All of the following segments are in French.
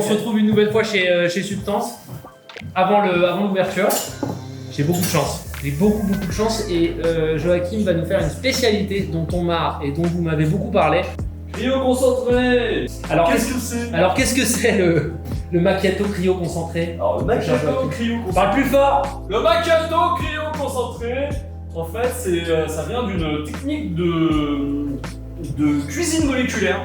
se retrouve une nouvelle fois chez Substance, avant l'ouverture. J'ai beaucoup de chance. J'ai beaucoup de chance et Joachim va nous faire une spécialité dont on m'a et dont vous m'avez beaucoup parlé. Cryo concentré. Alors qu'est-ce que c'est le macchiato cryo concentré. Alors le macchiato cryo concentré. Parle plus fort. Le macchiato cryo concentré, en fait, ça vient d'une technique de cuisine moléculaire.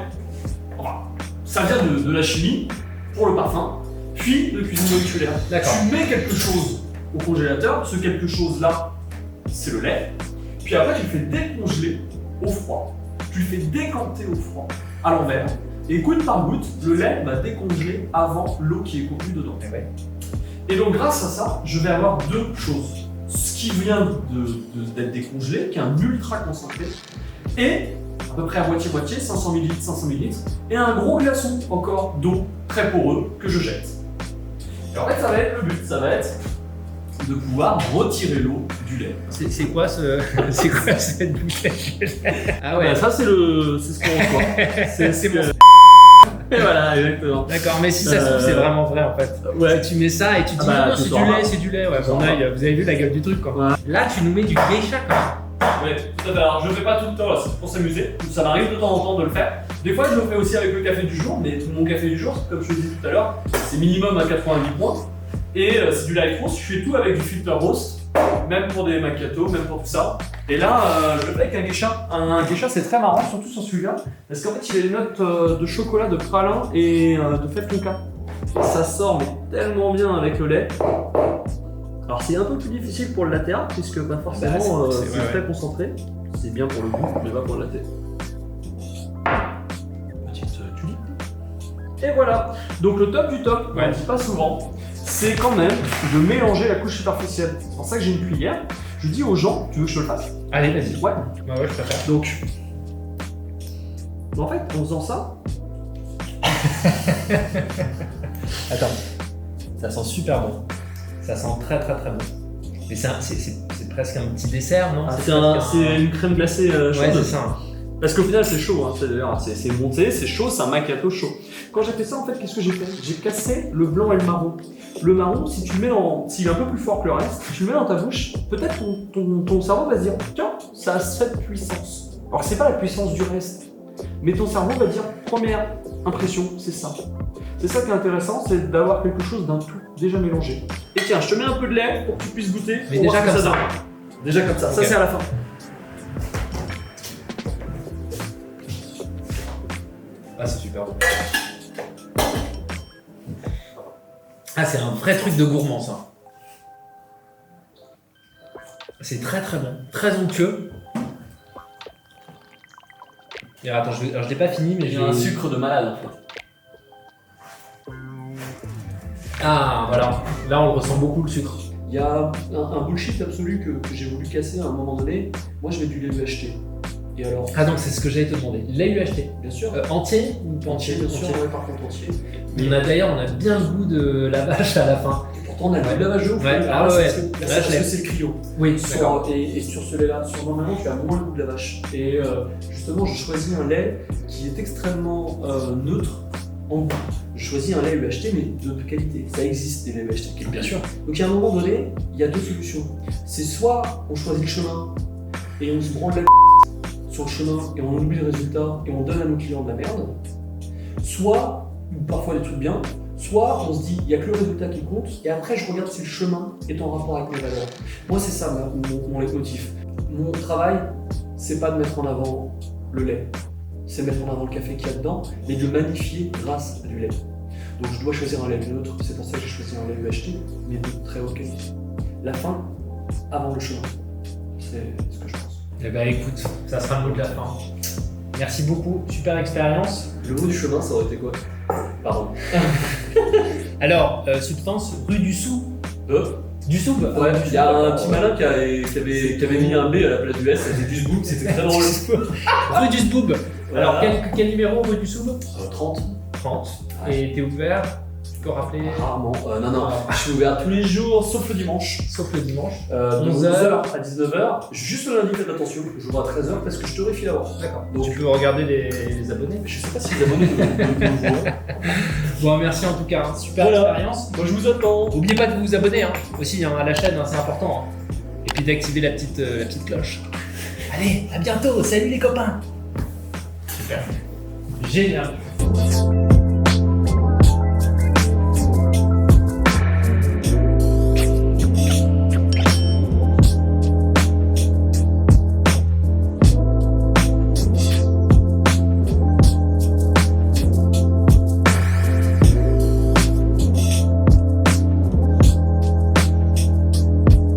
Enfin, ça vient de la chimie pour le parfum, puis de cuisine moléculaire. D'accord. Tu mets quelque chose au congélateur, ce quelque chose-là, c'est le lait. Puis après, tu le fais décongeler au froid. Tu le fais décanter au froid, à l'envers. Et goutte par goutte, le lait va décongeler avant l'eau qui est contenue dedans. Et donc grâce à ça, je vais avoir deux choses. Ce qui vient d'être décongelé, qui est un ultra concentré, et à peu près à moitié-moitié, 500 ml, 500 ml, et un gros glaçon encore d'eau très poreux que je jette. Et en fait, ça va être le but, ça va être de pouvoir retirer l'eau du lait. C'est quoi cette bouteille? Ah ouais. Bah, ça c'est ce qu'on reçoit. C'est mon. Et voilà, exactement. D'accord, mais si ça se trouve, c'est vraiment vrai en fait. Ouais. Tu mets ça et tu dis non, c'est du lait, ouais, bon œil, vous avez vu la gueule du truc quoi. Ouais. Là, tu nous mets du geisha quoi. Ouais, tout à fait. Alors je le fais pas tout le temps, là, c'est pour s'amuser. Ça m'arrive de temps en temps de le faire. Des fois, je le fais aussi avec le café du jour, mais mon café du jour, comme je te le disais tout à l'heure, c'est minimum à 90 points. Et c'est du light roast, je fais tout avec du filter roast, même pour des macchiatos, même pour tout ça. Et là, je le fais avec un geisha. Un geisha, c'est très marrant, surtout sur celui-là, parce qu'en fait, il a des notes de chocolat, de pralin et de fève tonka. Ça sort mais tellement bien avec le lait. Alors c'est un peu plus difficile pour le latte art, puisque pas forcément c'est très concentré. C'est bien pour le goût, mais pas pour le latte. Petite tulipe. Et voilà. Donc le top du top, on ne dit pas souvent, c'est quand même de mélanger la couche superficielle. C'est pour ça que j'ai une cuillère. Je dis aux gens, tu veux que je te le fasse? Allez, vas-y. Ouais. Bah ouais, je préfère. Donc, en fait, en faisant ça... Attends, ça sent super bon. Ça sent très bon. Mais c'est presque un petit dessert, non? C'est une crème glacée chaude. Ouais, c'est ça. Parce qu'au final, c'est chaud, hein. C'est monté, c'est chaud, c'est un macchiato chaud. Quand j'ai fait ça, en fait, qu'est-ce que j'ai fait? J'ai cassé le blanc et le marron. Le marron, si tu le mets s'il est un peu plus fort que le reste, si tu le mets dans ta bouche, peut-être ton cerveau va se dire, tiens, ça a cette puissance. Alors c'est pas la puissance du reste, mais ton cerveau va dire, première impression, c'est ça. C'est ça qui est intéressant, c'est d'avoir quelque chose d'un tout déjà mélangé. Et tiens, je te mets un peu de lait pour que tu puisses goûter. Mais déjà comme ça. Déjà comme ça, okay. Ça c'est à la fin. Ah, c'est super bon. Ah, c'est un vrai truc de gourmand, ça. C'est très bon, très onctueux. Et attends, je l'ai pas fini, mais j'ai un sucre de malade en fait. Ah, voilà. Là, on le ressent beaucoup, le sucre. Il y a un bullshit absolu que j'ai voulu casser à un moment donné. Moi, je mets du lait UHT. Et alors... Ah, donc c'est ce que j'allais te demander. Lait UHT. Bien sûr. Entier ou pas entier? Bien sûr, ouais, par contre entier. Mais on a bien le goût de la vache à la fin. Et pourtant, on a le goût de la vache de ouf. Ouais. Ah ouais. Parce que c'est le cryo. Oui, d'accord. Et sur ce lait-là, normalement, tu as moins le goût de la vache. Et justement, je choisis un lait qui est extrêmement neutre en goût. Je choisis un lait UHT, mais de qualité. Ça existe des laits UHT de qualité. Bien sûr. Donc à un moment donné, il y a deux solutions. C'est soit on choisit le chemin et on se branle la sur le chemin et on oublie le résultat et on donne à nos clients de la merde. Soit, ou parfois des trucs bien, soit on se dit il n'y a que le résultat qui compte et après je regarde si le chemin est en rapport avec mes valeurs. Moi c'est ça mon leitmotiv. Mon travail, c'est pas de mettre en avant le lait, c'est mettre en avant le café qu'il y a dedans et de le magnifier grâce à du lait. Donc je dois choisir un lait neutre, c'est pour ça que j'ai choisi un lait UHT, mais de très haute qualité. La fin, avant le chemin, c'est ce que je pense. Eh ben écoute, ça sera le mot de la fin. Merci beaucoup, super expérience. Le mot du chemin, ça aurait été quoi? Pardon. Alors, Substance, rue du Sou. Du Soub. Ouais, il y a un petit malin qui avait mis un B à la place du S, c'était du Sboub, c'était très drôle. Rue du Sboub. Alors, quel numéro rue du Soub? 30. 30. Et t'es ouvert peux rappeler, Rarement. Non. Je suis ouvert tous les jours, sauf le dimanche. sauf le dimanche. De 11 11h à 19h. Juste le lundi, faites attention. J'ouvre à 13h parce que je torréfie d'abord. D'accord. Donc, Tu peux regarder les abonnés. je sais pas si les abonnés nous voient. Bon, merci en tout cas, hein. Super Voilà. expérience. Moi, je vous attends. N'oubliez pas de vous abonner aussi à la chaîne, hein, c'est important. hein. Et puis d'activer la petite cloche. Allez, à bientôt, salut les copains. Super. Génial.